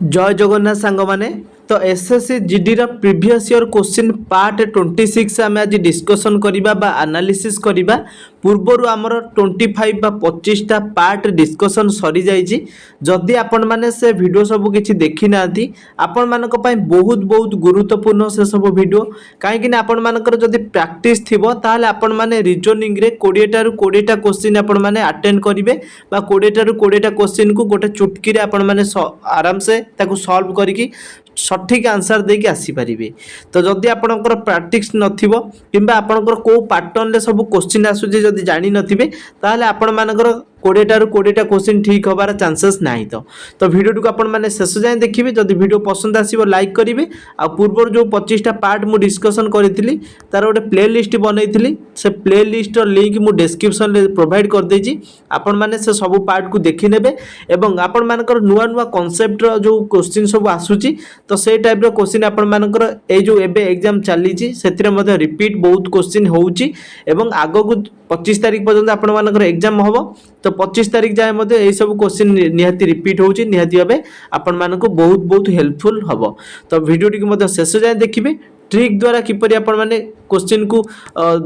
जय जगन्नाथ सांग माने तो एसएससी जीडी रा प्रीवियस ईयर क्वेश्चन पार्ट 26 आम आज डिस्कसन करिबा बा एनालिसिस करिबा पूर्वरु आमर 25 बा 25 टा पार्ट डिस्कसन सरी जाइछि। जदि आपण माने से वीडियो सब किछि देखि नाथि आपण मानक पय बहुत बहुत गुरुत्वपूर्ण से सब वीडियो काहे कि आपण मानकर जदि प्रैक्टिस थिबो ताहाले आपण माने रीजनिंग रे 20 टा रु 20 टा क्वेश्चन आपण माने अटेंड करिवे बा 20 टा रु 20 टा क्वेश्चन को गोटे चुटकी रे आपण माने आराम से ताकू सॉल्व करिकि सठिक आंसर देके आसी पारिबे। तो जदि आपनकर प्रैक्टिस नथिबो किंबा आपनकर को पैटर्न ले सब क्वेश्चन आसुजे जदि जानि नथिबे ताहाले आपण मानकर 20 टा रु 20 टा क्वेश्चन ठीक होबार चांसेस नाही। तो वीडियो को आपण माने शेष जाय देखिबे। जदि वीडियो पसंद आसीबो लाइक करिवे आ पूर्व जो 25 टा पार्ट मु डिस्कशन करितली तार गोटे प्लेलिस्ट बनैतली से प्लेलिस्ट र लिंक मु डिस्क्रिप्शन ले प्रोवाइड कर देछि। आपण माने से सब पार्ट को देखि नेबे एवं आपण मानकर नुवा नुवा कांसेप्ट र जो क्वेश्चन सब आसुची तो से टाइप रो क्वेश्चन आपण मानकर ए जो एबे एग्जाम चलीची सेतिरे मध्ये रिपीट बहुत क्वेश्चन होउची एवं आगो को 25 तारिख पर्यंत आपण मानकर एग्जाम होबो। तो 25 तारिख जाए मध्ये ए सब क्वेश्चन निहाती रिपीट होउची निहाती भाबे आपण मानको बहुत बहुत हेल्पफुल होबो। तो वीडियो टी मध्ये शेष जाए देखिबे ट्रिक द्वारा किपरि आपण माने क्वेश्चन को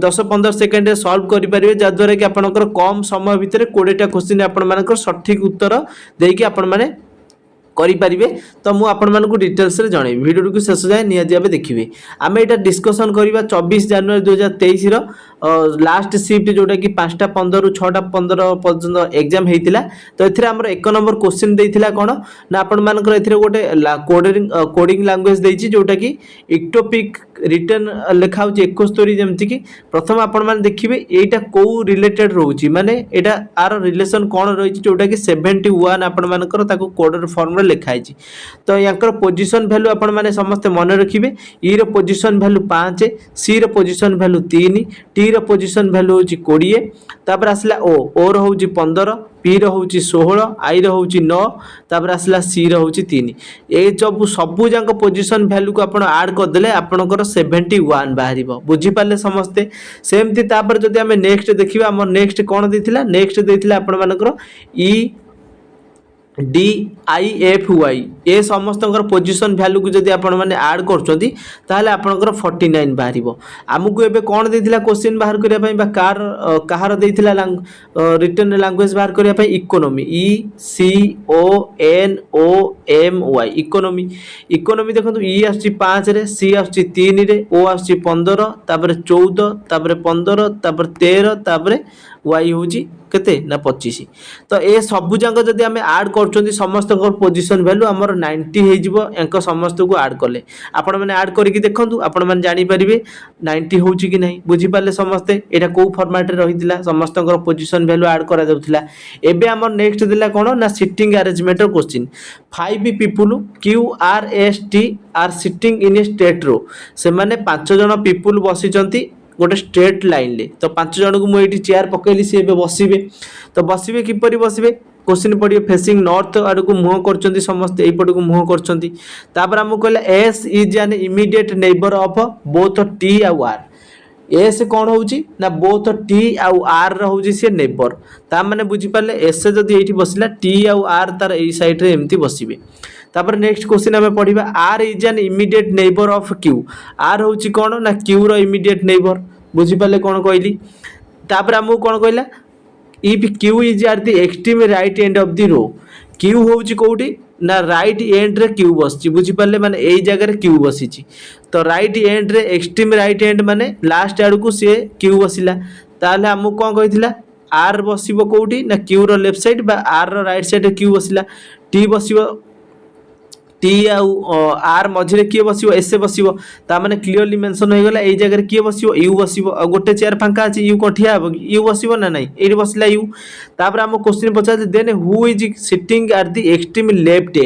10-15 सेकंड रे सॉल्व करि परिबे जा द्वारा कि आपनकर कम समय भितर 20 टा क्वेश्चन आपण मानकर सठिक उत्तर देकी आपण माने करि परिबे। तो मु आपण मानको डिटेल्स रे जणे वीडियो को शेष जाए निहाती भाबे देखिबे। आमे एटा डिस्कशन करिबा 24 जनवरी 2023 रो लास्ट शिफ्ट जोटा कि 5टा 15 रु 6टा 15 पर्यंत एग्जाम हेतिला। तो एथिरे हमर 1 नंबर क्वेश्चन देइथिला कोन ना आपण मानकर एथिरे गोटे कोडिंग लैंग्वेज देइछि जोटा कि इक्टोपिक रिटर्न लिखा होछि 71 जेमति कि प्रथम आपण मान देखिबे एटा को रिलेटेड रहउछि माने एटा आर रिलेशन कोन रहिछि जोटा कि 71 आपण मानकर ताको कोडर फॉर्म रे लिखा हिछि। तो यांकर पोजीशन वैल्यू आपण माने समस्त मन रखिबे। ई रो पोजीशन वैल्यू 5, सी रो पोजीशन वैल्यू 3, टी रो पोजीशन वैल्यू होछि 20, तापर आसला ओ रो होछि 15, पी रो होछि 16, आई रो होछि 9, तापर आसला सी रो होछि 3। ए सबु जांको पोजीशन वैल्यू को आपण ऐड कर देले आपनकर 71 बाहरिबो। बुझी पाले समस्ते सेमति। तापर जदि हमें नेक्स्ट देखिबा हमर नेक्स्ट कोन देथिला नेक्स्ट देथिला आपण मानकर E D I F Y A समस्त पोजीशन वैल्यू को जदि आपण माने ऐड करछोंती ताहले आपनकर 49 बाहरिबो। हमकु एबे कोन देथिला क्वेश्चन बाहर करिया पई बा कहार देथिला रिटर्न लैंग्वेज बाहर करिया पई economy E C O N O M Y economy. Economy देखंतु ई आछि 5 रे, सी आछि 3 रे, ओ आछि 15, तापर 14, तापर 15, तापर 13, तापर वाई होची केते ना 25। तो ए सबु जंग जदि हमें ऐड करछोंती समस्त पोजीशन वैल्यू हमर 90 हे जिवो एंक समस्त को ऐड करले। आपण माने ऐड करिकि देखंतु आपण माने जानि परिबे 90 होची कि नहीं। बुझी पाले समस्ते एटा को फॉर्मेट रे रहितिला समस्त पोजीशन वैल्यू ऐड करा जाउतिला। एबे हमर नेक्स्ट दिला कोन ना sitting arrangement row question 5 people Q R S T are sitting in a straight row से माने 5 जण पीपल बसिचंती गोटे स्ट्रेट लाइन ले। तो 5 जन को मुझे चेयर पकईली सी बसवे। तो बसवे किपरि बसवे क्वेश्चन पड़े फेसिंग नॉर्थ आड़ को मुह कर समस्त यपट को मुह कर आमको कहला S is an immediate neighbour of both T आउ आर। एस कौन होची ना बोथ टी आउ आर होची से नेबर ता माने बुझी पाले एस जदी एठी बसिला टी आउ आर तार एई साइड रे एम्ति बसिबे। तापर नेक्स्ट क्वेश्चन हमें पढ़िबा R is an immediate neighbour of Q. R होची कोन ना क्यू रो इमीडिएट नेबर। बुझी पाले कोन कहली। तापर हमहु कोन कहला if Q is at the extreme right end of the row. Q होची कोठी ना राइट एंड रे क्यू बसची। बुझी पाले माने एई जगह रे क्यू बसिची। तो राइट एंड रे एक्सट्रीम राइट एंड माने लास्ट आड़ को से क्यू बसिला ताले हमहु कोन कहिथिला आर बसिबो कोठी ना क्यू रो लेफ्ट साइड बा R row right side Q बसिला। टी बसिबो टी आर मझे किए बसिबो एस बसिबो ता माने क्लियरली मेंशन हो गला ए जगह किए बसिबो यू बसिबो आ गोटे चेयर फांका अछि यू कोठिया हबो यू बसिबो ना नहीं एडी बसिला यू। तापर हम क्वेश्चन पचार then who is sitting at the extreme left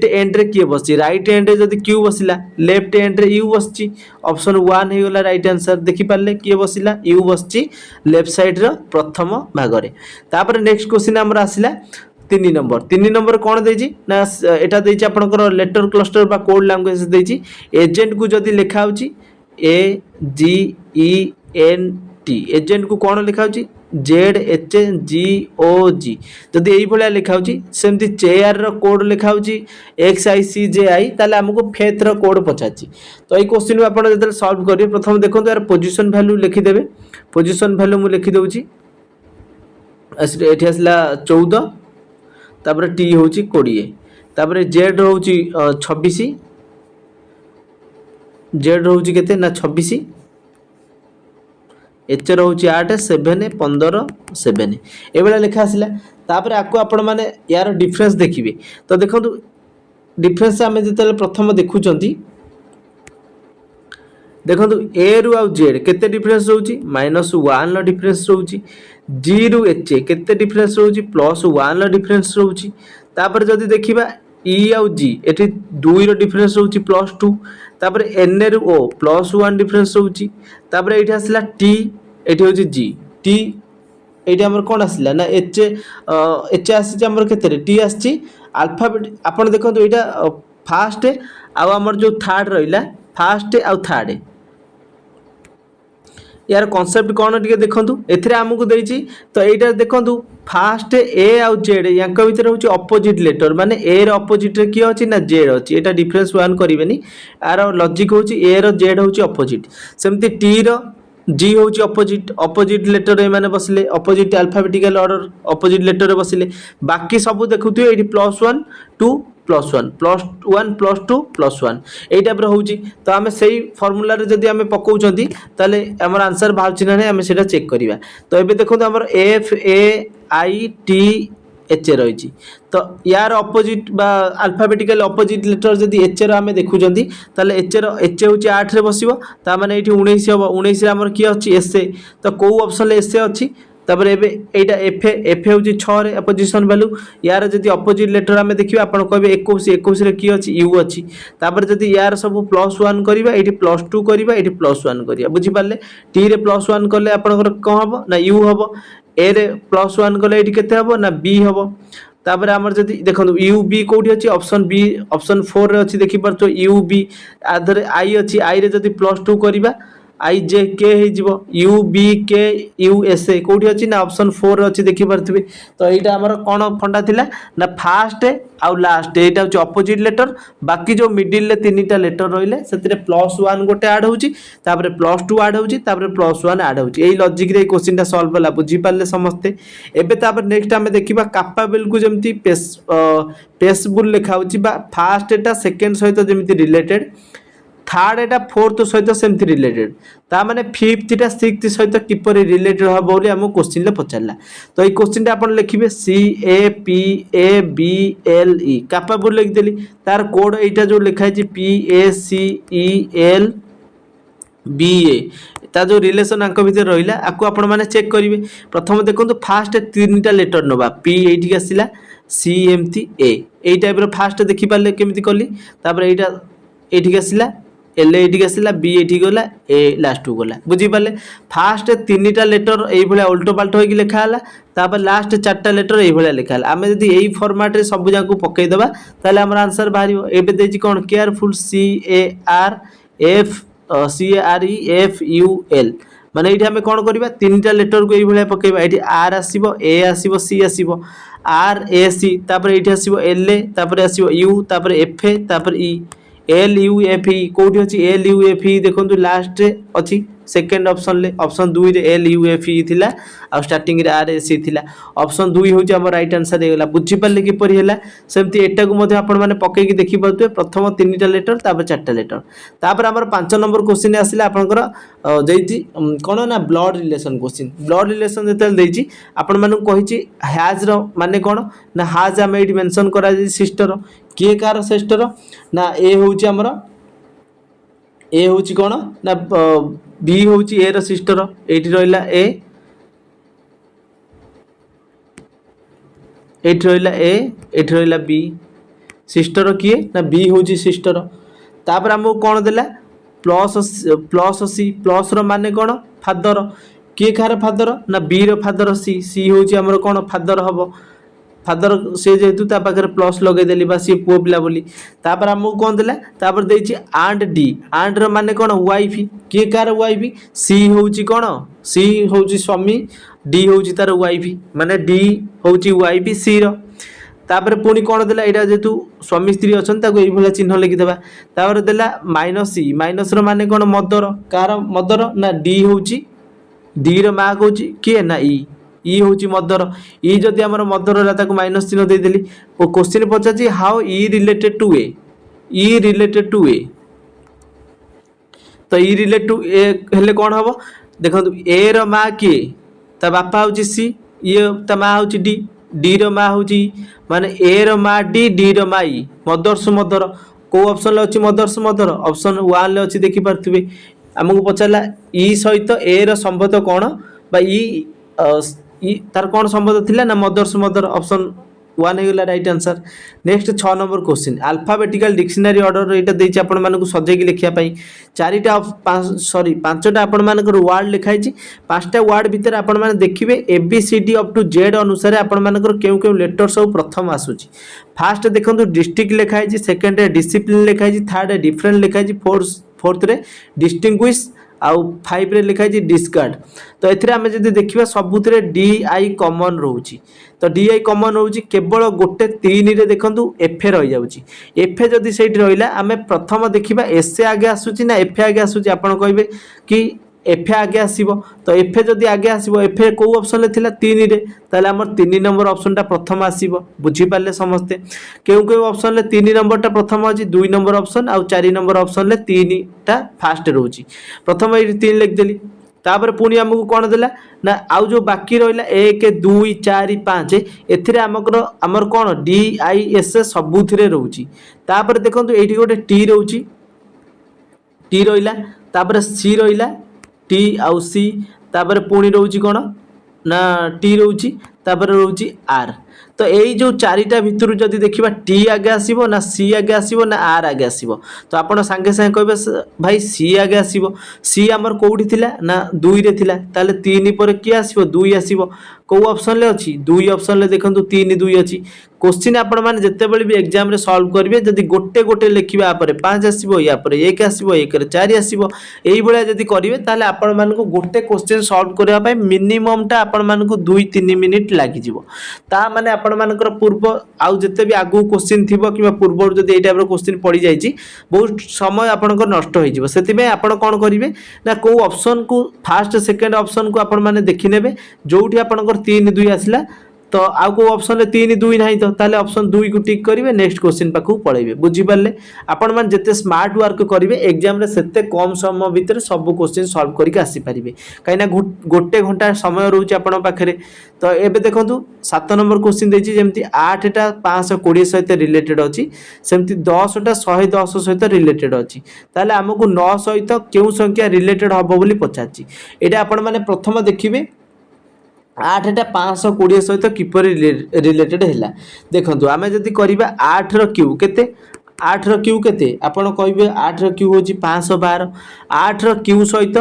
end रे किए बसि राइट एंड रे जदी क्यू बसिला लेफ्ट एंड रे यू बसछि ऑप्शन 1 हे गला राइट आंसर। देखि पाले किए बसिला यू बसछि लेफ्ट साइड रो प्रथम भाग रे। तापर नेक्स्ट क्वेश्चन हमर आसिला 3 नंबर कौन देछि ना एटा देछि आपनकर लेटर क्लस्टर बा कोड लैंग्वेज देछि। एजेंट को जदी लिखा होछि ए जी ई एन टी एजेंट को कौन लिखा होछि ZHGOG जदि ये लिखा सेमती चेयर कोड लिखा XICJI ताले आमको फेथ कोड पचार तो ये क्वेश्चन आप जो सल्व करेंगे प्रथम देखो यार पोजिशन भैल्यू लिखिदेवे पोजिशन भैल्यू मुझे लिखिदे ये आसला 14 तापर टी हूँ 20 तापर जेड हूँ 26 जेड हूँ केते ना 26 एच रोचे 8 7 15 7 ये लिखा आसला तापर आपको आपण मैंने यार डिफरेंस देखिए तो देखो डिफरेंस आम जो प्रथम देखुं देखो ए रु आउ जेड केते डिफरेंस रोची -1 लो डिफरेंस रोची जी रु एच केते डिफरेंस रोची +1 लो डिफरेंस रोची तापर जदि देखिबा ई आउ जी एठी 2 रो डिफरेंस रोची +2 तापर एन रु ओ +1 डिफरेंस रोची तापर एठी आसला टी एठी होची जी टी एठी हमर कोन आसला ना एच एच आसी हमर केते टी आसी अल्फाबेट आपण देखंतु एटा फास्ट आ हमर जो थर्ड रहिला फास्ट आ थर्ड यार कॉन्सेप्ट कौन टे देखूँ एथिरे आमको देछि तो यहाँ देखूँ फास्ट ए आउ जेड या भितर हूँ अपोजिट लेटर माने ए रो अपोजिट रे किए अच्छी ना जेड अच्छी यहाँ डिफरेंस वन करेंगे यार लॉजिक हूँ ए रो जेड हूँ अपोजिट सेमती टी रो जी हूँ अपोजिट अपोजिट लेटर मैंने बसले opposite alphabetical order opposite letter बसले बाकी सब देखुए ये +1 2 +1 +1 +2 +1 यही टाइप हूँ तो आम से फर्मूला जदि आम पकाउछंती ताले हमर आंसर बाहर ना आम से चेक करवा तो ये देखो आम FAITH रही तो यार अपोजिट बा अल्फाबेटिकल अपोजिट लेटर जदि एच आम देखुंती ताले एच हूँ 8 रे बसो ताने ये 19 हम 19 आमर किए अच्छी एसए तो कौ ऑप्शन एसए अच्छी तापर एटा एफ एफ हूँ 6 रे पोजिशन वैल्यू यार जदि अपोजिट लेटर आम देखिए आप कहे 21 रे किए अच्छी यू अच्छी तापर जदि यार सब +1 करवा ये +2 करवा ये +1 करवा बुझीपारे टी रे +1 कले आपंकर कौन हम ना यू हम ए रे +1 कले ये केते हम ना बी हम तापर आमर जदि देखो यू बी कौटी अच्छी ऑप्शन बी ऑप्शन 4 रे अच्छी देखि पारतो यू बी आधरे आई अच्छी आई रे जदि +2 करवा आई जे के हो यू बी के यू एस ए कौटी अच्छी ना ऑप्शन 4 अच्छी देखिपे तो यहाँ आमर कौन फंडा थिला ना फास्ट आउ लास्ट यहाँ हूँ अपोजिट लेटर बाकी जो मिडिल 3टा लेटर रही से +1 गोटे आड होपर +2 आड होपर+1 आड हो लॉजिक रे क्वेश्चन सॉल्व होला बुझीपारे समस्ते एवं नेक्स्ट आम देखा कैपेबल को जमी पेसबुल लिखा फास्ट एटा सेकेंड सहित जमी रिलेटेड थर्ड एटा फोर्थ सहित सेमती रिलेटेड ता माने फिफ्थ टा सिक्स्थ सहित किपर रिलेटेड हम बोली आम क्वेश्चन पचारा तो ये क्वेश्चन आप लिखे CAPABLE कैपेबल लिखिदेली तार कोड यहाँ जो लिखाई PACELBA ता जो रिलेशन आंक भितर रहा आपको आपण मैंने चेक करेंगे प्रथम देखो फास्ट 3टा लेटर नवा पी ये आसला सी एमती ए यही टाइप फास्ट देखिपारे केमी कली यहाँ ये आसला एल ये आसला बी ये गला ए लास्ट को गला बुझीपारे फास्ट 3टा लेटर ये उल्टो पाल्ट हो लिखाला तापर लास्ट 4टा लेटर ये लिखाला आम जब यही फॉर्मेट रे सब जाक पकईदे ताले आम आंसर बाहर एवं कौन केयरफुल CAREFUL माने ये आम कौन करवा 3टा लेटर को ये पकईबा ये आर आसो ए आसो सी आसो RAC तापर ये आसो LA तापर आसो यू तापर FA तापर E LUFE कौटी अच्छी LUFE देखो लास्ट अच्छी सेकेंड ऑप्शन 2 रे LUFE थिला आ स्टार्टिंग रे RAC थिला ऑप्शन 2 होची हमर राइट आंसर हेला बुझीपारे किपरि हेला सेमती एटा को मध्ये आपण माने पकेकी देखि पाउतबे प्रथम 3टा लेटर तापर 4टा लेटर तापर हमर 5 नंबर क्वेश्चन आसिला आपनकर जैति कोन ना blood relation question blood relation जेतल देछि आपण माने कहिछि हैज रो माने कोन ना हैज हम एडी मेंशन करा जे सिस्टर किए कार सिस्टर ना ए होची हमर ए होची कोन ना बी होची ए रो सिस्टर एटी रहिला ए एटी रहिला ए एटी रहिला बी सिस्टर किए ना बी होची सिस्टर तापर हमको कौन देला प्लस सी प्लस रो माने कौन फादर किए कार फादर ना बी रो फादर सी सी होची हमर कौन फादर हबो फादर से जेहेतु ता पाखे प्लस लगेदेली बा सी पुओ पिला बोली तापर हमको कौन देला तापर देछि आंड डी आंड रो माने कौन वाइफ किए कार वाइफ सी होची कौन सी होची स्वामी डी हूँ तार वाइफ माने डी हूँ वाइफ सी तापर पुणी कौन देला यहाँ जेहेतु स्वामी स्त्री अच्छा ये चिन्ह लिखिदेवा तापर देला माइनस सी माइनस रे कौन मदर कार मदर ना डी हूँ डी रा कौन किए ना ई हूँ मदर ई जदि आम मदर ताको माइनस चिन्ह देदेली और क्वेश्चन पचार how E related to A E related to A तो ई रिलेट टू ए हेले कौन हम देखो ए रो माँ किए ता बापा हूँ सी ये ता माँ हूँ डी डी रो माँ हूँ माने ए रो माँ डी रो माँ ई मदर्स मदर कौ ऑप्शन अच्छी मदर्स मदर ऑप्शन 1 अच्छी देखी पारे आमको पचारा ई सहित ए रो संबंध कौन बा ई तार कौन संबंध थिला ना मदर्स मदर ऑप्शन 1 होगा right answer. Next 6 number question alphabetical dictionary order यहाँ देती आपण मानक सजेकी लिखापी चारिटा सॉरी 5टा आपण मानकर वर्ड लिखाई 5टा वर्ड भितर आपण माने देखिबे ABCD अप टू जेड अनुसार आपण मानकर केउ केउ लेटर सब प्रथम आसुची फास्ट देखंतु डिस्ट्रिक्ट लिखाई सेकंड रे डिसिप्लिन लिखाई थर्ड रे डिफरेंट लिखाई फोर्थ रे डिस्टिंग्विश आउ 5 रे लिखाई डिस्कार्ड तो एथिरे आमे जदि देखिबा सबुतरे DI कॉमन रहउची तो DI कॉमन रहउची केवल गोटे 3 रे देखंतु FA रहि जाउची FA जदि सेठी रहिला आमे प्रथम देखिबा SA आगे आसुची ना FA आगे आसुची आपण कहबे कि FA आगे आसीबो तो FA जदि आगे आसीबो FA को ऑप्शन ले थिला 3 रे ताले हमर 3 नंबर ऑप्शन टा प्रथम आसीबो बुझी पाले समस्ते केउ केउ ऑप्शन ले 3 नंबर टा प्रथम अछि 2 नंबर ऑप्शन आ 4 नंबर ऑप्शन ले 3 टा फास्ट रहउची प्रथम ए 3 लिख देली तापर पुणी आमको कौन देला ना आउ जो बाकी रहा 1 2 4 5 एथिरे आमर कौन DIS सबुथिरे रहउची तापर देखंतु एठी गोटे टी रहउची टी रहिला तापर सी रहिला टी आउ सी तापर पुणी रहउची कौन ना टी रहउची तापर रहउची आर तो यही जो 4टा भितर जदि देखिबा टी आगे आसीबो ना सी आगे आसीबो ना आर आगे आसीबो तो आपण संगे संगे कहबे भाई सी आगे आसीबो सी हमर कोउठी थिला ना 2 रे थिला ताले 3 पर की आसीबो 2 आसीबो को ऑप्शन ले अछि 2 ऑप्शन ले देखंतु 3 2 अछि क्वेश्चन आपण माने जत्ते बेले भी एग्जाम रे सॉल्व करिवे जदि गोटे गोटे लिखिबा आ परे 5 आसीबो या परे 1 आसीबो 1 रे 4 आसीबो एही बळा जदि करिवे ताले आपण मानको गोटे क्वेश्चन सॉल्व करिया पय मिनिमम टा आपण मानको 2-3 मिनिट लागि जिवो ता माने आपण मानकर पूर्व आउ जत्ते भी आगु क्वेश्चन थिबो किबा पूर्व जदि एई टाइप रो क्वेश्चन पड़ी जाईची बहुत समय आपनकर नष्ट होई जिवो सेति में आपण कोन करिवे ना को ऑप्शन को फर्स्ट सेकंड ऑप्शन को आपण माने देखि नेबे जोठी आपनकर 3 2 आसिला तो आउ को ऑप्शन ले 3 2 नहीं तो ताले ऑप्शन 2 को टिक करिवे नेक्स्ट क्वेश्चन पाखु पळेबे बुझी पारले आपण मान जते स्मार्ट वर्क करिवे एग्जाम रे सेते कम समय भीतर सब क्वेश्चन सॉल्व करिक आसी परिबे काइना गोटे घंटा समय रहउची आपण पाखरे तो एबे देखंतु 7 नंबर क्वेश्चन देछि जेमति 8 टा 520 सहित रिलेटेड अछि सेमति 10 टा 110 सहित रिलेटेड अछि ताले हमकु 9 सहित केउ संख्या रिलेटेड हबो बोली पछाछि एटा आपण माने प्रथम देखिबे 8 टा 520 सहित किपर रिलेटेड हैला देखंतु आमे जदि करिबा 8 रो क्यू केते 8 रो क्यू केते आपण कहबे 8 रो क्यू होची 512 8 रो क्यू सहित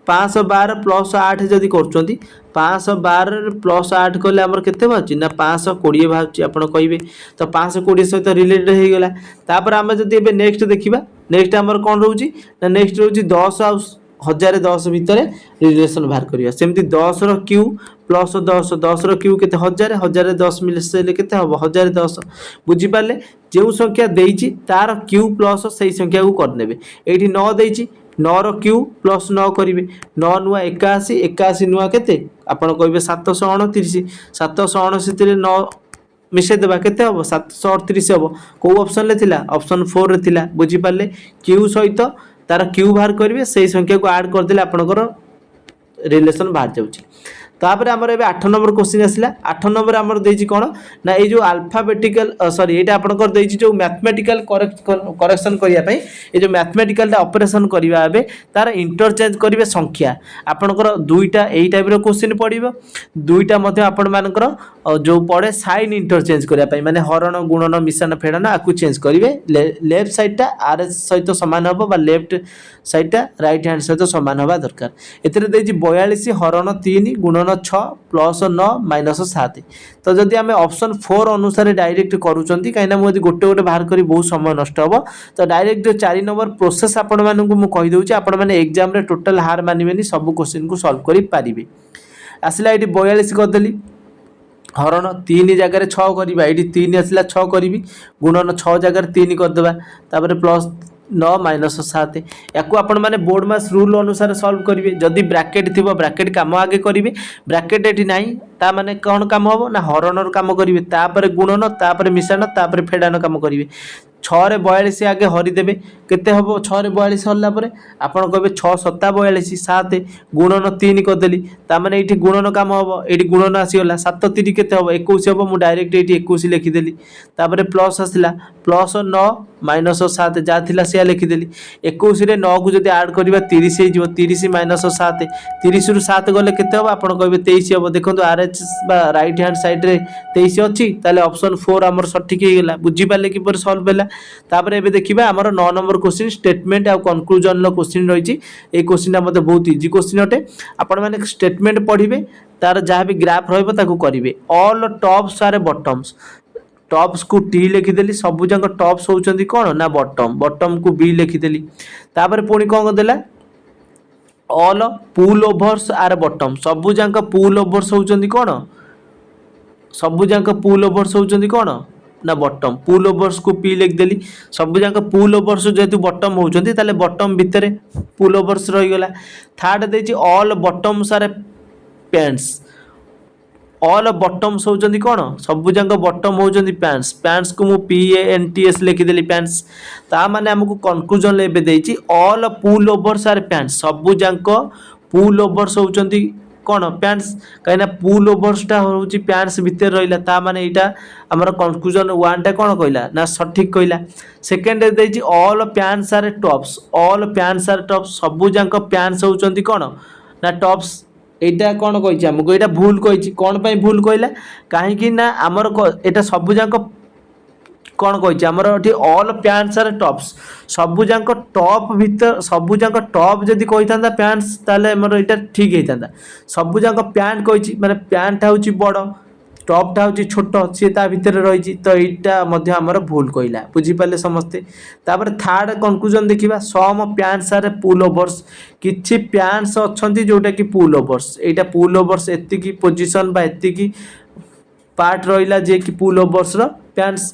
512 प्लस 8 जदि करचोंती 512 प्लस 8 कले हमर केते बाची ना 520 बाची आपण कहबे तो 520 सहित रिलेटेड हे गेला तापर आमे जदि एबे नेक्स्ट देखिबा नेक्स्ट हमर कोन रहउची ना नेक्स्ट रहउची 10 आ 1010 भितर रिलेशन बाहर करिया सेमति 10 रो क्यू प्लस 10 10 रो क्यू केते 1000 1010 मिले केते हबो 1010 बुझी पाले जेउ संख्या देइची तार क्यू प्लस सही संख्या को कर नेबे एठी 9 देइची 9 रो क्यू प्लस 9 करिवे 9 नुआ 81 81 नुआ केते आपण कहबे 729 729 तिरे 9 मिसे देबा केते हबो 738 हबो को ऑप्शन ले थिला ऑप्शन 4 रे थिला बुझी पाले क्यू सहित तार क्यू बाहर करेंगे से संख्या को ऐड करदे आपंकर रिलेशन बाहर जाऊँगी तापर आमर ए 8 नंबर क्वेश्चन आसला 8 नंबर आमर देछि कोन ना ए जो अल्फाबेटिकल सॉरी एटा आपनकर देछि जो मैथमेटिकल करेक्शन करिया पई ए जो मैथमेटिकल ऑपरेशन करिवा आबे तार इंटरचेंज करिवे संख्या आपनकर दुईटा एई टाइप रो क्वेश्चन पडिबो दुईटा मध्ये आपन मानकर जो पड़े साइन इंटरचेंज करिया पई माने हरण गुणन मिश्रण फेडन आकु चेंज करिवे लेफ्ट साइड टा आर सहित समान हबो बा लेफ्ट साइड टा राइट हैंड सहित समान हबा दरकार एतरे देछि 42 हरण 3 गुणन 6 प्लस 9 माइनस 7 तो जदि आम ऑप्शन 4 अनुसार डायरेक्ट करूचंती कहीं मुझे गोटे गोटे बाहर करी बहुत समय नष्ट हम तो डायरेक्ट 4 नंबर प्रोसेस आपण मानू मुझे कहीदे आपण मैंने एग्जाम रे टोटल हार मानिबेनी सब क्वेश्चन को सॉल्व करि पारिबे आसला ये 42 करदेली हरण 3 जगह 6 करवा ये 3 आसला 6 करी गुणन 6 जगह 3 करदे तापर प्लस 9 माइनस 7 या आपण मैंने बोर्ड मास रूल अनुसार सॉल्व करेंगे जदि ब्रैकेट थी ब्रैकेट काम आगे करेंगे ब्रैकेट ये ना ता माने कौन काम हम ना हरणर काम करेंगे तापर गुणन तापर मिश्रण तापर फेडान काम करेंगे 6 रे 42 आगे हरिदेवे केते हम 6 रे 42 हरला परे आपण कहबे 6 7 42 7 गुणन 3 करदेली ता माने एठी गुणन काम हम एठी गुणन आसीगला 7 3 केते हम 21 हम मु डायरेक्ट एठी 21 लिखिदेली तापर प्लस आसला प्लस 9 माइनस 7 जा थिला से लिखिदेली 21 रे 9 को जदि ऐड करबा 30 हे जिवो 30 माइनस 7 30 रु 7 गले केते हम आपण कहबे 23 हम देखंतु आरएच बा राइट हैंड साइड रे 23 अछि ताले ऑप्शन 4 हमर सठिक हे गेला बुझी पाले कि पर सॉल्व भेला तापर एबे देखिबा हमर 9 नंबर क्वेश्चन स्टेटमेंट आ कंक्लूजन लो क्वेश्चन रहिछि ए क्वेश्चन मते बहुत इजी क्वेश्चन अटे आपण माने स्टेटमेंट पढिबे तार जहाँ भी ग्राफ रहिबो ताकू करिवे all tops are bottoms tops को टी लिखिदेली सबु जंक टॉप्स होउचंदी कोन ना बॉटम बॉटम को बी लिखिदेली तापर पुणी कोन देला all pullovers are bottom सबु जंक पुल ओवर्स होउचंदी कोन सबु जंक पुल ओवर्स होउचंदी कोन ना बॉटम पुल ओवर्स को पी लिखदेली सबु जंक पुल ओवर्स जेतु बॉटम होउचंदी ताले बॉटम भितरे पुल ओवर्स रही गला थर्ड देछि all bottoms are pants all bottoms होउचंदी कोन सबु जंक बॉटम होउचंदी पैंट्स पैंट्स को मु P A N T S लिखिदेली पैंट्स ता माने हमको कंक्लूजन लेबे देछि all pullovers are pants सबु जंक पुल ओवर्स होउचंदी कोन पैंट्स कहिना पुल ओवर्स टा होउची पैंट्स भीतर रहिला ता माने एटा हमर कंक्लूजन 1 टा कोन कहला ना सठिक कहला सेकंड देछि all pants are tops all pants are tops सबु जंक पैंट्स होउचंदी कोन ना टॉप्स एटा कौन कही आमको यहाँ भूल कही कौन पर भूल कहला कहीं ना आमर एटा सबू जाक कौन कही आमर ये ऑल पैंट्स आर टॉप्स सबू जाक टॉप भीतर सबू जाक टॉप जदि कही था पैंट्स ताले आमर यहाँ ठीक होता सबू जाक पैंट कही माने पैंट हूँ बड़ टॉपटा हूँ छोट सी भितर रही तो यहाँ आमर भूल कहला बुझीपारे समस्ते तापर थर्ड कंक्लूजन देखा सम पैंट्स आर पुल ओवर्स किछि पैंट्स अच्छा जोटा कि पुल ओवर्स यहाँ पुल ओवर्स एतिकी पोजिशन बा एतिकी पार्ट रहा जे कि पुल ओवर्स पैंट्स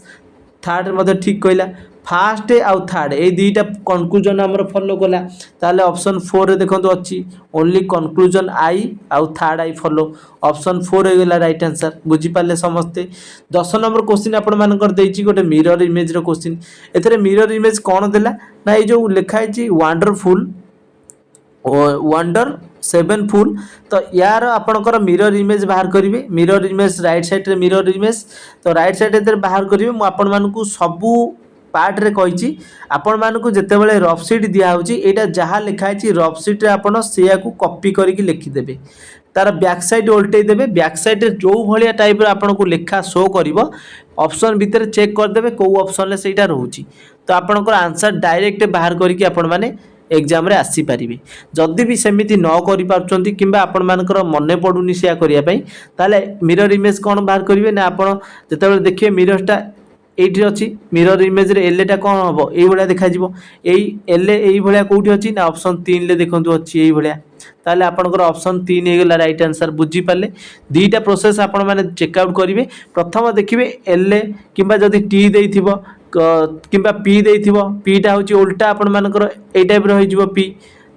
थर्ड मध्य ठीक कहला फास्ट आउ थर्ड ये दुईटा कंक्लूजन आमर फॉलो कला ताले ऑप्शन 4 रे देखंतु अछि ओनली कंक्लूजन आई आउ थर्ड आई फॉलो ऑप्शन 4 हो गला राइट आंसर बुझी पाले समस्ते 10 नंबर क्वेश्चन आपण मानकर देछि गोटे मिरर इमेज रो क्वेश्चन एथरे मिरर इमेज कोन देला ना ये जो लिखा है वंडरफुल वंडर 7 फुल तो यार आपणकर मिरर इमेज बाहर करेंगे मिरर इमेज राइट साइड रे मिरर इमेज तो राइट साइड रे बाहर करेंगे मु आपण मानकु सबु पार्ट रे कही आपण मानकु जेतेबेले रफ सीट दिया होची एटा जहा लिखा है रफ सीट रे आपण सेया को कॉपी करके लिखि देबे तार बैक साइड उल्टे देबे बैक साइड रे जो भलिया टाइप रे आपण को लेखा शो करिवो ऑप्शन भीतर चेक कर देबे को ऑप्शन ले सेटा रहूची तो आपणकर आंसर डायरेक्ट बाहर करके आपण माने एग्जाम रे आसी पारिबे जदि भी सेमिति न करि पारचंती किंबा आपण मानकर मने पडुनी सेया करिया पई ताले मिरर इमेज कोन बाहर करिवे ना आपण जेतेबेले देखिए मिररटा एठी अछि मिरर इमेज रे एलटा कोन हबो एई भलिया देखा जिवो एई एले एई भलिया कोठी अछि ना ऑप्शन 3 ले देखंतु अछि एई भलिया ताले आपनकर ऑप्शन 3 हे गेला राइट आंसर बुझी पाले दुईटा प्रोसेस आपण माने चेक आउट करिवे प्रथम देखिबे एल किंबा जदि टी देइथिबो किंबा पी देइथिबो पीटा होची उल्टा आपण मानकर एई टाइप रे होई जिवो पी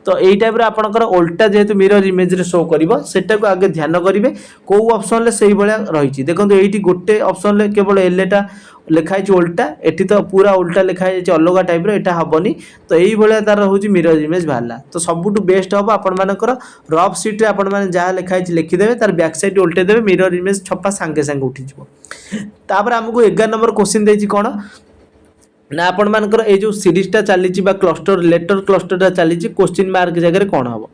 तो यही टाइप आपणकर उल्टा जेहेतु मिरर इमेज रे शो करिवो सेटा को आगे ध्यान करिवे को ऑप्शन ले सही भलिया रहिछि देखंतु एठी गोटे ऑप्शन ले केवल एलटा लिखाई उल्टा एठी तो पूरा उल्टा लिखाई अलग टाइप एटा हबनी तो यही भलिया तार होची मिरर इमेज बाहरला तो सबुटु बेस्ट हबो आपण मानकर रफ सीट रे आपण माने जहा लिखाई लिखि देबे तार बैक साइड उल्टे देबे मिरर इमेज छपा संगे संगे उठी जिवो तापर हमकु 11 नंबर क्वेश्चन देछि कोन ना आपण मानकर ए जो सीरीजटा चली क्लस्टर लेटर क्लस्टरटा चली क्वेश्चन मार्क जगह कौन हम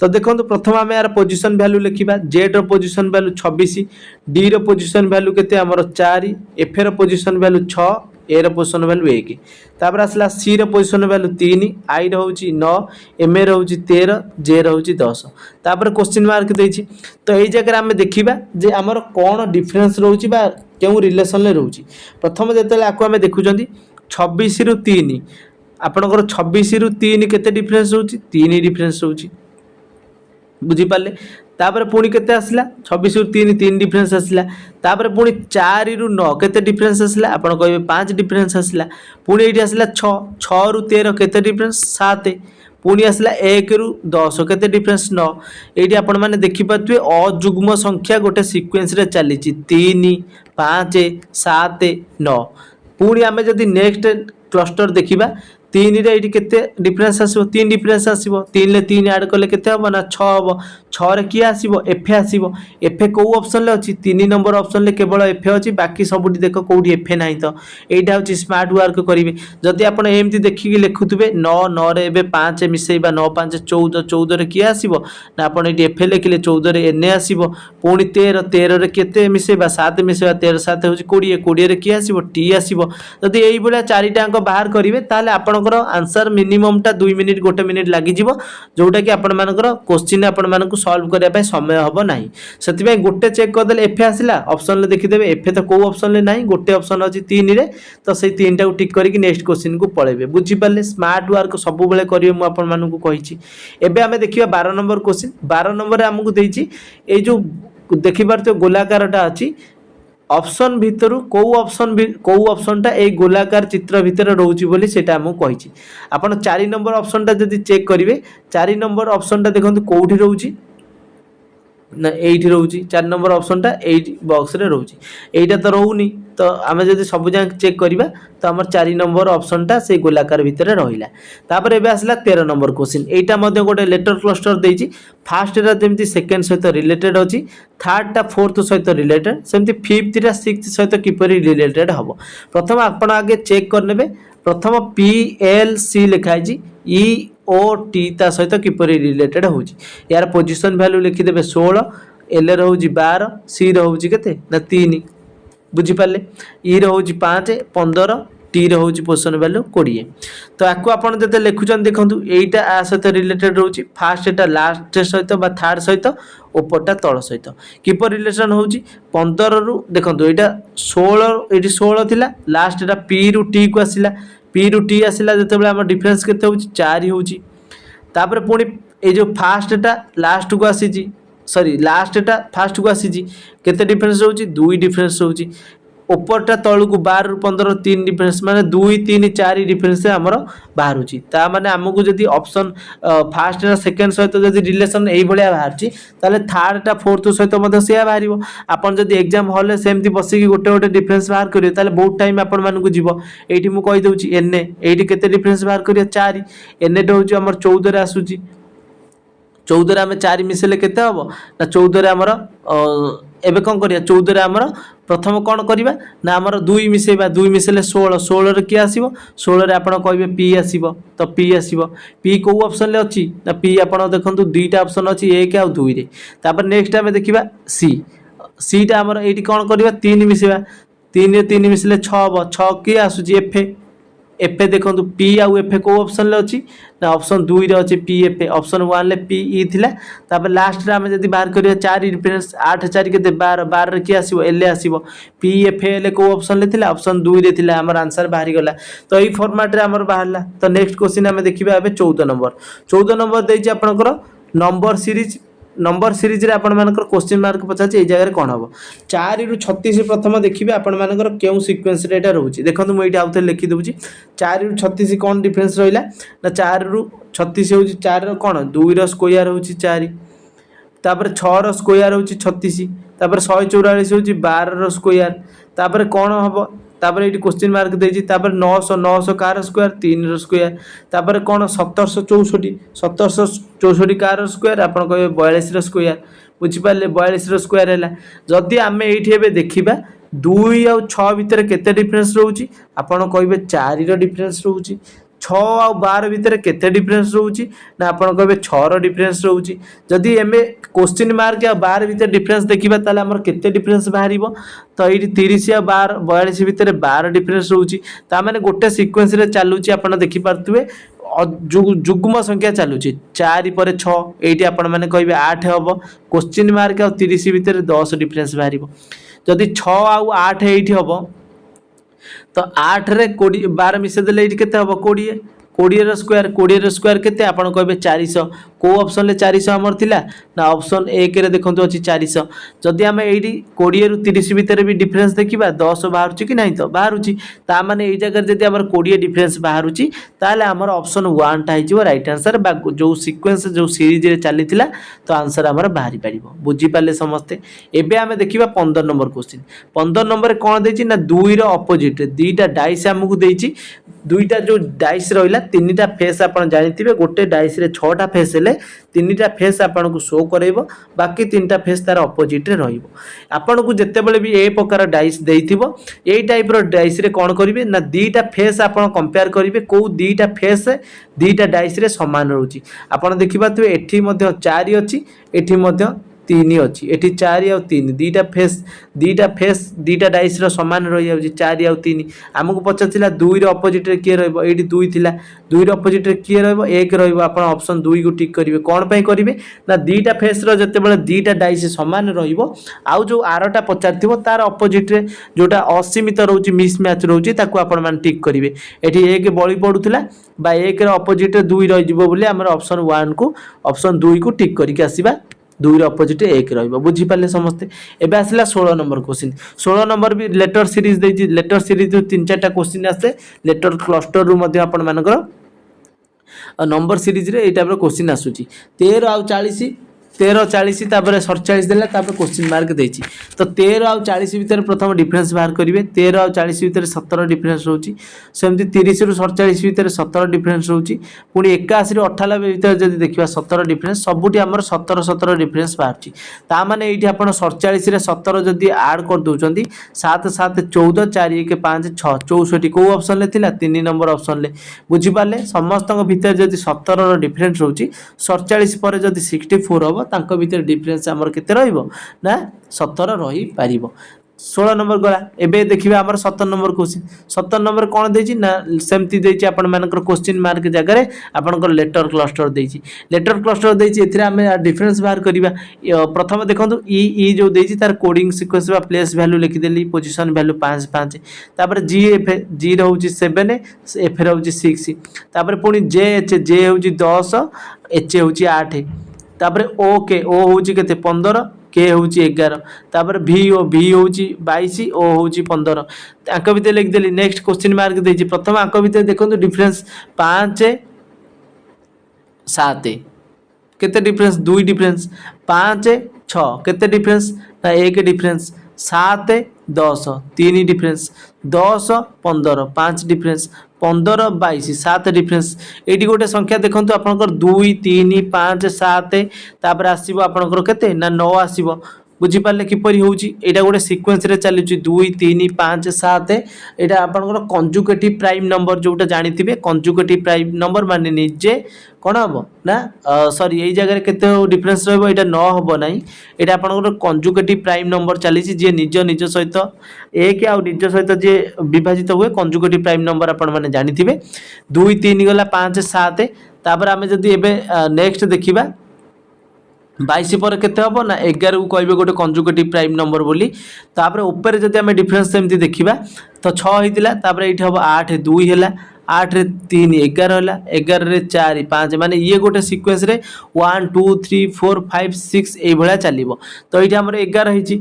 तो देखो प्रथम आम यार पोजिशन भैल्यू लिखा जेड रो पोजिशन भैल्यू 26 डी रो पोजिशन भैल्यू केते हमर 4 एफ रो पोजिशन भैल्यू 6 ए रो पोजिशन भैल्यू 1 तापर आसला सी रो पोजिशन भैल्यू 3 आई रो होची 9 एम ए रो होची 13 जे रो होची 10 तापर क्वेश्चन मार्क देछि तो एई जगह आम देखिबा जे हमर कोन डिफरेंस रहउची बा केउ रिलेशन ले रहउची प्रथम जेतले आको आम देखुचंदी 26 रु 3 आपणकर 26 रु 3 केते डिफरेंस होची 3 डिफरेंस होची बुझी पाले तापर पुणी केते आसला 26 रु 3 3 डिफरेंस आसला तापर पुणी 4 रु 9 केते डिफरेंस आसला आपण कहबे 5 डिफरेंस आसला पुणी एठी आसला 6 6 रु 13 केते डिफरेंस 7 पुणी आसला 1 रु 10 केते डिफरेंस 9 एठी आपण माने देखि पातुए अजुग्म संख्या गोटे सीक्वेंस रे चली 3 5 7 9 पुणी आमे जदि नेक्स्ट क्लस्टर देखिबा 3 रे एठी केते डिफरेंस आसीबो 3 डिफरेंस आसीबो 3 ले 3 ऐड करले केते हबो ना 6 हबो 6 रे की आसीबो एफ आसीबो एफ को ऑप्शन ले अछि 3 नंबर ऑप्शन ले केवल एफ अछि बाकी सबुटी देखो कोठी एफ नाही तो एटा होछि स्मार्ट वर्क करिवे जदि आपण एमति देखि कि लिखुतबे 9 9 रे एबे 5 मिसेइबा 9 5 14 14 रे की आसीबो ना आपण एटी एफ लिखले 14 रे एन आसीबो पुणी 13 13 रे केते मिसेइबा 7 मिसेइबा 13 7 होछि 20 20 रे की आसीबो टी आसीबो जदि एई बला चारिटा अंक बाहर करिवे ताले आपण आंसर मिनिमम टा 2 मिनिट 1 मिनिट लागि जिवो जोटा कि आपण मानकर क्वेश्चन आपण मानकु सॉल्व करिया पय समय हबो नाही सेति गोटे चेक कर देले एफ आसिला ऑप्शन ले देखि देबे एफ तो को ऑप्शन ले नाही गोटे ऑप्शन अछि 3 रे तो सेई 3 टा को टिक करिकि नेक्स्ट क्वेश्चन को पळेबे बुझि पाले स्मार्ट वर्क सब बेले करिवे मु आपण मानकु कहिछि एबे हमें देखिबा 12 नंबर क्वेश्चन 12 नंबर रे हमकु देइछि ए जो देखि पारतो गोलाकारटा अछि ऑप्शन भितर को ऑप्शनटा ए गोलाकार चित्र भितर रोची बोली सेटा हमहु कहिछि आपण 4 नंबर ऑप्शनटा जदि चेक करिवे 4 नंबर ऑप्शनटा देखंतु कोठी रोची ना एठी रोची 4 नंबर ऑप्शनटा एठी बॉक्स रे रोची एटा तो रहउनी तो आमे जदि सब जाक चेक करिबा तो हमर 4 नंबर ऑप्शनटा से गोलाकार भितर रहिला तापर एबे आसला 13 नंबर क्वेश्चन एटा मध्ये गोटे लेटर क्लस्टर देइछि फर्स्ट रा जेमति सेकंड सहित रिलेटेड अछि थर्ड टा फोर्थ सहित रिलेटेड सेमति फिफ्थ रा सिक्स्थ सहित किपरि रिलेटेड हबो प्रथम आपण आगे चेक करनेबे प्रथम पी एल सी लिखाइ छि ई ओ टी ता सहित किपरि रिलेटेड होछि यार पोजीशन वैल्यू लिखि देबे 16 एल रे होछि 12 सी रे होछि केते ना 3 बुझी पाले ई रे होछि 5 15 टी रे होछि पोजीशन वैल्यू 20 तो आकु आपण जते लिखुचन देखंतु एटा आ सहित रिलेटेड होछि फर्स्ट एटा लास्ट सहित बा थर्ड सहित ऊपरटा तळ सहित किपर रिलेशन होछि 15 रु देखंतु एटा 16 एटी 16 थिला लास्ट एटा पी रु टी को आसिला पी रु टी आसिला जते बेला हमर डिफरेंस केते होछि 4 होछि तापर पुणी ए जो फर्स्ट टा लास्ट को आसी सॉरी लास्ट टा फर्स्ट को आसी केते डिफरेंस होछि 2 डिफरेंस होछि ऊपरटा तळु को 12 रु 15 3 डिफरेंस माने 2 3 4 डिफरेंस से हमर बाहर होछि ता माने हमकु जदी ऑप्शन फर्स्ट रा सेकंड सहित जदी रिलेशन एई भलिया बाहरछि ताले थर्ड टा फोर्थ सहित मते सेया बाहरिबो आपण जदी एग्जाम हॉल सेमति बसी कि गोटे गोटे डिफरेंस बाहर करियो ताले बहुत टाइम आपण मानकु जीवो एठी मु कहि दउछि एन एठी केते डिफरेंस बाहर करियो 4 एन टा होछि हमर 14 रे आसुछि 14 रे हमें 4 मिसेले केते हबो ना 14 रे हमर एबे कोन करिया 14 रे हमर प्रथम कोन करिबा ना हमर 2 मिसेबा 2 मिसेले 16 16 रे की आसीबो 16 रे आपण कहबे पी आसीबो तो पी आसीबो पी को ऑप्शन ले अछि ना पी आपण देखंतु दुईटा ऑप्शन अछि 1 आ 2 रे तापर नेक्स्ट हमें देखिबा सी सी टा हमर एठी कोन करिबा 3 मिसेबा 3 रे 3 मिसेले 6 हबो 6 की आसुची एफ एफ देखो पी आउ एफ को ऑप्शन ले अच्छी ना ऑप्शन 2 रे अच्छी पी एफ ऑप्शन 1 ले पी ई थिला तापर लास्ट रे हम जदी बाहर करिया 4 डिफरेंस 8 4 के 12 12 रे की आसीबो एल आसीबो पी एफ एल को ऑप्शन ले थिला ऑप्शन 2 रे थिला हमर आंसर बाहरी गला तो ई फॉर्मेट रे हमर बाहरला तो नेक्स्ट क्वेश्चन हम देखिबा एबे 14 नंबर देइ छी आपनकर नंबर सीरीज रे आपण मानकर क्वेश्चन मार्क पचाछि ए जगह रे कोन हबो 4 रु 36 प्रथम देखिबे आपण मानकर केउ सीक्वेंस रे एटा रहउछि देखंतु मु एटा आउथे लिखि दउछि 4 रु 36 कोन डिफरेंस रहिला ना 4 रु 36 होछि 4 रो कोन 2 रो स्क्वायर होछि 4 तापर 6 रो स्क्वायर होछि 36 तापर 144 होछि 12 रो स्क्वायर तापर कोन हबो तापर एटी क्वेश्चन मार्क देछि तापर 900 कार स्क्वायर 3 रो स्क्वायर तापर कोन 1764 कार स्क्वायर आपण कहबे 42 रो स्क्वायर बुझि पाले 42 रो स्क्वायर हैला जदी हमें एठी हेबे देखिबा 2 और 6 भीतर केते डिफरेंस रहउची आपण कहबे 4 रो डिफरेंस रहउची 6 और 12 भीतर केते डिफरेंस रहउची ना आपण कहबे 6 रो डिफरेंस रहउची जदी एमे क्वेश्चन मार्क या 12 भीतर डिफरेंस देखिबा ताले हमर केते डिफरेंस बाहरिबो तो एठी 30 या 12 42 भीतर 12 डिफरेंस रहउची ता माने गोटे सीक्वेंस रे चालुची आपण देखि पारतुबे जुग्म संख्या चालुची 4 पर 6 एठी आपण माने कहबे 8 हबो क्वेश्चन मार्क और 30 भीतर 10 डिफरेंस बाहरिबो जदी 6 और 8 एठी हबो तो 8 रे 12 मिसे देले एठी केते हबो 20 कोड़े स्क्वायर केते आपण कहबे 400 को ऑप्शन ले 400 हमर थिला ना ऑप्शन 1 रे देखंतु अछि 400 जदि हम एडी 20 रु 30 भीतर भी डिफरेंस देखिबा 10 बाहरुची कि नहीं तो बाहरुची ता माने एई जगह जदि हमर 20 डिफरेंस बाहरुची ताले हमर ऑप्शन 1 टा हिजो राइट आंसर बा जो सीक्वेंस जो सीरीज रे चलीथिला तो आंसर हमर बाहरी परिबो बुझी पाले समस्ते। एबे हमें देखिबा 15 नंबर क्वेश्चन 15 नंबर कोन देछि ना 2 रो ऑपोजिट दुईटा डाइस हमकु देछि दुईटा जो डाइस रहिला तीनटा फेस आपण जानिथिबे गोटे डाइस रे 6टा फेस हेले तीनटा फेस आपण को शो करैबो बाकी तीनटा फेस तार ऑपोजिट रे रहिबो आपण को जत्ते बेले भी ए प्रकार डाइस देइथिबो एई टाइप रो डाइस रे कोन करिवे ना दुईटा फेस आपण कंपेयर करिवे को दुईटा फेस दुईटा डाइस रे समान रहउची आपण देखिबा तो एठी मध्ये 4 अछि एठी मध्ये 3 अच्छी एटी 4 आउ 3 दुईटा फेस दुईटा डाइस रो समान रही जाउची 4 आउ 3 हमकु पचतिला 2 रो ऑपोजिट रे के रहबो एटी 2 थिला 2 रो ऑपोजिट रे के रहबो 1 रहबो आपण ऑप्शन 2 को टिक करिवे कोन पई करिवे ना दुईटा फेस रो जते बेले दुईटा डाइस समान रहिबो आउ जो आरटा पचारथिबो तार ऑपोजिट रे जोटा असीमित रहउची मिस मैच रहउची ताको आपण मान टिक करिवे एटी 1 बळी पडुथिला बा 1 रो ऑपोजिट रे 2 रहि जिवो बोले हमर ऑप्शन 1 को ऑप्शन 2 को टिक करिके आसीबा 2 रो ऑपोजिट 1 रहइबो बुझी पाले समस्ते। एबे आसला 16 नंबर क्वेश्चन 16 नंबर भी लेटर सीरीज देछि लेटर सीरीज 3-4टा क्वेश्चन आसे लेटर क्लस्टर रु मध्ये आपण मानकर नंबर सीरीज रे ए टाइप रो क्वेश्चन आसुची 13 आउ 40 13 40 तापर 47 देला तापर क्वेश्चन मार्क देछि तो 13 आउ 40 भीतर प्रथम डिफरेंस बाहर करिवे 13 आउ 40 भीतर 17 डिफरेंस रहउची सेमति 30 रु 47 भीतर 17 डिफरेंस रहउची पुनी 81 रु 98 भीतर जदी देखिबा 17 डिफरेंस सबुटी हमर 17 डिफरेंस बाहरची ता माने एठी आपण 47 रे 17 जदी ऐड कर दोचंती 7 7 14 4 1 5 6 64 को ऑप्शन ले थिला 3 नंबर ऑप्शन ले बुझी पाले समस्त भीतर जदी 17 रो डिफरेंस रहउची 47 पर जदी 64 हो तांको भीतर डिफरेंस हमर केते रहइबो ना 17 रही पारिबो 16 नंबर गला एबे देखिबा हमर 17 नंबर क्वेश्चन 17 नंबर कोन देछि ना सेमति देछि आपण मानकर क्वेश्चन मार्क जगह रे आपनकर लेटर क्लस्टर देछि एथिरा हम डिफरेंस बाहर करिबा प्रथम देखंतु ई जो देछि तार कोडिंग सीक्वेंस बा प्लेस वैल्यू लिखि देली पोजीशन वैल्यू 5 5 तापर जी एफ जी रहउची 7 एफ रहउची 6 तापर पुनी जे होउची 10 एच होउची 8 तापर ओ होउची केते 15 के होउची 11 तापर भी होउची 22 ओ होउची 15 आंक भीतर लिख देली नेक्स्ट क्वेश्चन मार्क देछि प्रथम आंक भीतर देखंतु डिफरेंस 5 7 केते डिफरेंस 2 डिफरेंस 5 6 केते डिफरेंस ना 1 difference 7 10 3 difference 10 15 5 difference 15 22 7 difference eighty गोटे संख्या देखंतु आपनकर 2 3 5 7 तापर आसीबो आपनकर केते ना 9 आसीबो बुझी पाले किपरि होउची एटा गोटे सीक्वेंस रे चलीची 2 3 5 7 एटा आपनकर कंजुगेटिव प्राइम नंबर जोटा जानिथिबे कंजुगेटिव प्राइम नंबर माने निजे कोन हबो ना सॉरी एई जगह रे केते डिफरेंस रहबो एटा 9 हबो नाही एटा आपनकर कंजुगेटिव प्राइम नंबर चलीची जे निज सहित एक आउ निज सहित जे विभाजित हुए कंजुगेटिव प्राइम नंबर आपण माने जानिथिबे 2 3 गला 5 7 तापर हमें जदी एबे नेक्स्ट देखिबा 22 पर केते हबो ना 11 को कहबे गोटे कंजुगेटिव प्राइम नंबर बोली तापर ऊपर जदी हमें डिफरेंस सेमति देखिबा तो 6 हितिला तापर एठी हबो 8 2 हेला 8 रे 3 11 होला 11 रे 4 5 माने ये गोटे सीक्वेंस रे 1 2 3 4 5 6 ए भला चलीबो तो एठी हमर 11 हिची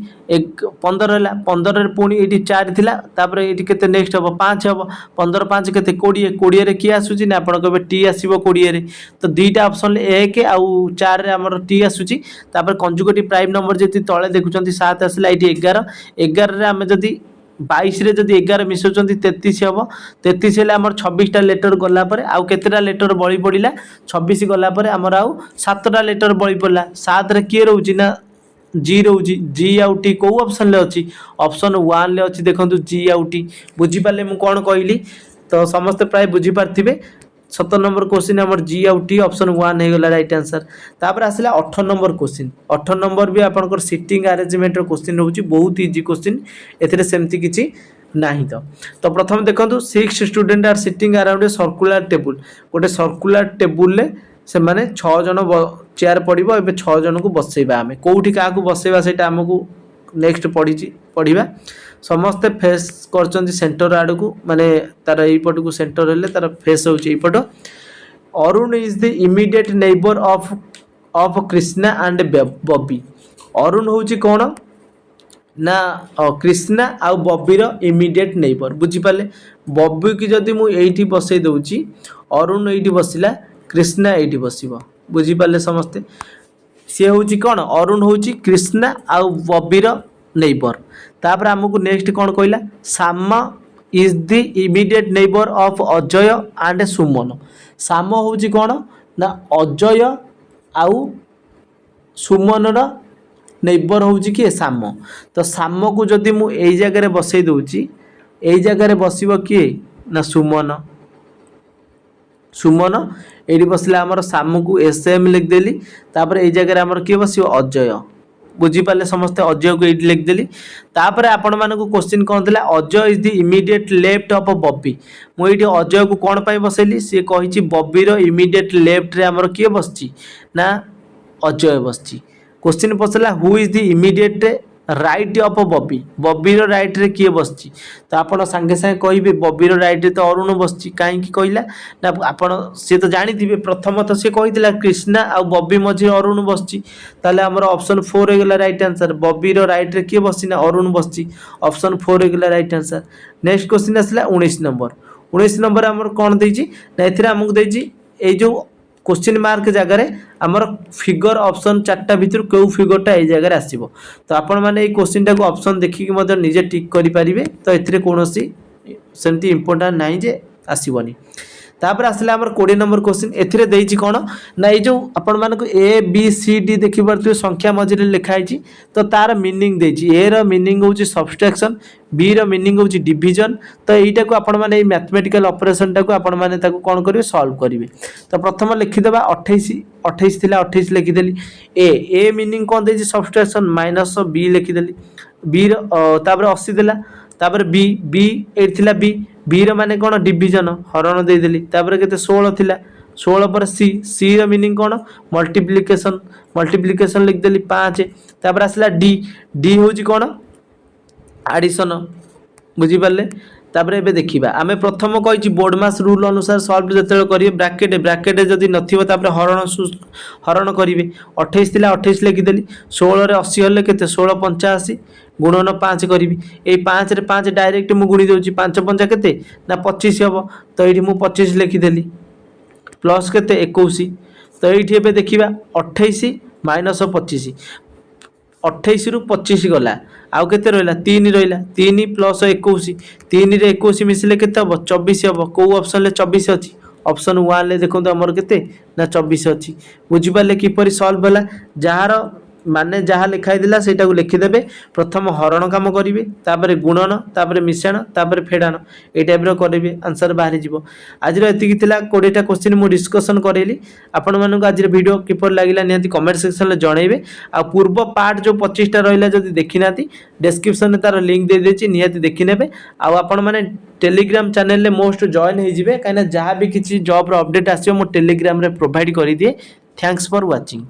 15 होला 15 रे पुनी एठी 4 थिला तापर एठी केते नेक्स्ट हबो 5 हबो 15 5 केते 20 20 रे की आसुची ना आपण कहबे टी आसीबो 20 रे तो दुईटा ऑप्शन ले 1 आउ 4 रे हमर टी आसुची तापर कंजुगेटिव प्राइम नंबर जेति तळे देखुचंती 7 आसला एठी 11 रे हम जदी 22 रे जदी 11 मिसौचंती 33 हबो 33 हेले हमर 26 टा लेटर गला परे आउ केतेटा लेटर बळी पडिला 26 गला परे हमर आउ 7 टा लेटर बळी पडला 7 रे के रहउची ना जी रहउची जी आउ टी को ऑप्शन ले अछि ऑप्शन 1 ले अछि देखंतु जी आउ टी बुझी पाले मु कोन कहली तो समस्त प्राय बुझी पारथिबे 17 नंबर क्वेश्चन हमर जी आउ टी ऑप्शन 1 हे गला राइट आंसर तापर आसला 18 नंबर क्वेश्चन 18 नंबर भी आपनकर सिटिंग अरेंजमेंट रो क्वेश्चन रहउची बहुत इजी क्वेश्चन एथिरे सेमति किछि नाही तो प्रथम देखंतु 6 student are sitting around a circular table गोटे सर्कुलर टेबल ले से माने 6 जन चेयर पड़िबो एबे 6 जन को बसैबा हमें कोठी का को बसैबा सेटा हमकु नेक्स्ट पढ़ीबा समस्ते फेस कर सेंटर आड़ को माने तार यपट को सेंटर हेले तार फेस होपट Arun is the immediate neighbour of Krishna and Bobby Arun हूँ कौन ना कृष्णा आउ बॉबीर इमिडिएट नेबर बुझीपारे बॉबी की जदि मुझे बसई दूची अरुण ये बसला कृष्णा ये बस बुझीपारे समस्ते सी हूँ कौन अरुण हूँ कृष्णा आउ बॉबीर नेबर तापर आमको नेक्स्ट कौन कहला Sam is the immediate neighbour of Ajay and Suman Sam हूँ कौन ना अजय आउ सुमन नेबर हूँ किए साम तो साम को जदि मुझे जगह बसई दूची यही जगह बसब किए ना सुमन सुमन ये बसला आमर साम को SM लिखदेली तापर यही जगह आमर किए बस अजय बुझीपारे समस्ते अजय को ये लिखदेली तापर आपण मानक क्वेश्चन कौन था Ajay is the immediate left of Bobby मुझे अजय को कौन पाई बसैली सी कही बॉबीर इमिडिएट लेफ्ट रे आमर किए बसची ना अजय बसची क्वेश्चन पचला who is the immediate right of Bobby बॉबीर राइट रे किए बसची तो आपण सांगे सांगे कहिबे बॉबीर राइट रे तो अरुण बसची काहे की कहला ना आपण से तो जानि थिबे प्रथम तो से कहितला कृष्णा आ बॉबी मझे अरुण बसची ताले हमर ऑप्शन 4 हे गेला राइट आंसर बॉबीर राइट रे किए बसची ना अरुण बसची ऑप्शन 4 हे गेला राइट आंसर नेक्स्ट क्वेश्चन आसला 19 नंबर हमर कोन देजी ना एथिरा हमक देजी ए जो क्वेश्चन मार्क जगार आमर फिगर ऑप्शन 4टा भितर क्यों फिगरटा ये जगह आसो तो आपण मैंने ये क्वेश्चन टाक ऑप्शन देखिक निजे टिक करें तो ये कौन सेमती इम्पोर्टाट ना जे आसबनी तापर आसला आमर 20 नंबर क्वेश्चन एथिरे देइछि कोन ना ये जो आपण मानको ABCD देखि परथि संख्या मझिरे लिखाई तो तार मीनिंग देइछि ए रो मीनिंग होछि सब्सट्रैक्शन बी रो मीनिंग होछि डिवीजन तो एटा को आपण माने मैथमेटिकल ऑपरेशन टा को आपण माने ताको कोन करिवे सॉल्व करिवे तो प्रथम लिखि देबा 28 थिला 28 लिखि देली ए मीनिंग कोन देइछि सब्सट्रैक्शन माइनस बी लिखि देली बी रो तापर 80 देला तापर बी ए थिला बी रो माने कोन डिवीजन हरण दे देली तापर केते 16 थिला 16 पर सी रो मीनिंग कोन मल्टीप्लिकेशन लिख देली 5 तापर आसला डी होची कोन एडिशन बुझी पाले तापर एबे देखिबा आमे प्रथम कहिची बोर्डमास रूल अनुसार सॉल्व जते करिवे ब्रैकेट जदी नथिबो तापर हरण करिवे 28 थिला 28 लिखि देली 16 रे 80 हले केते 16 85 गुणन 5 करी ए 5 रे 5 डायरेक्ट मु गुणी दउची 5 5 केते ना 25 हबो तो एठी मु 25 लिखि देली प्लस केते 21 तो एठी एबे देखिबा 28 माइनस 25 28 रु 25 गला आउ केते रहला 3 रहला 3 प्लस 21 3 रे 21 मिसले केते हबो 24 हबो को ऑप्शन ले 24 अछि ऑप्शन 1 ले देखो तो हमर केते ना 24 अछि बुझि पाले किपरि सॉल्व होला जहार माने जहाँ लिखाई दिला सेटा को लिखिदेवे प्रथम हरण काम करेंगे तापर गुणन तापर मिश्रण तापर फेड़ान ये टाइप करेंगे आंसर बाहरी जीवो आज एति 20टा क्वेश्चन मु डिस्कसन करेली आपण मानक आज वीडियो किपर लागिला निहाती कमेंट सेक्शन में जनइबे आ पूर्व पार्ट जो 25टा रहिला जदी देखि नाती डिस्क्रिप्शन में तार लिंक दे देछि निहाती देखि नेबे आ आपण माने टेलीग्राम चैनल ले मोस्ट जॉइन हो जिवे काइना जहाँ भी किछि जॉब रो अपडेट आसियो मु टेलीग्राम रे प्रोवाइड करि दिए थैंक्स फॉर वाचिंग।